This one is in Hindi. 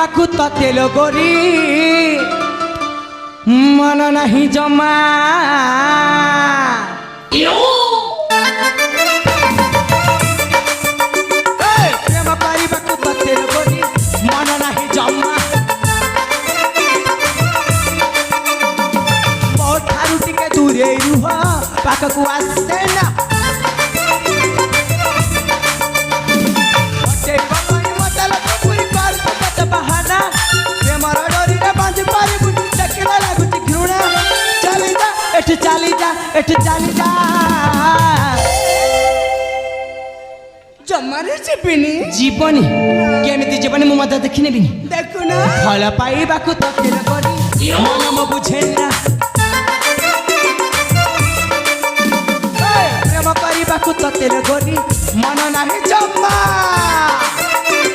पाइबाकु तते लगोरी मन नहीं जमा प्रेम पाइबाकु तते लगोरी मन नहीं जमा बहुत ठारू टिके दूरे रुह पाखकु आसे ना बहाना प्रेमर डोरी रे बांध पारी बुझ देखला लागुची घृणा चली जा एठ चली जा एठ चली जा जमारे जीवनी जीवनी केमिति जीवनी मु मत देखिने बिनी देखु ना फल पाइबाकु तते लगोरी मन म बुझे ना प्रेम पाइबाकु तते लगोरी मन नाही जम्मा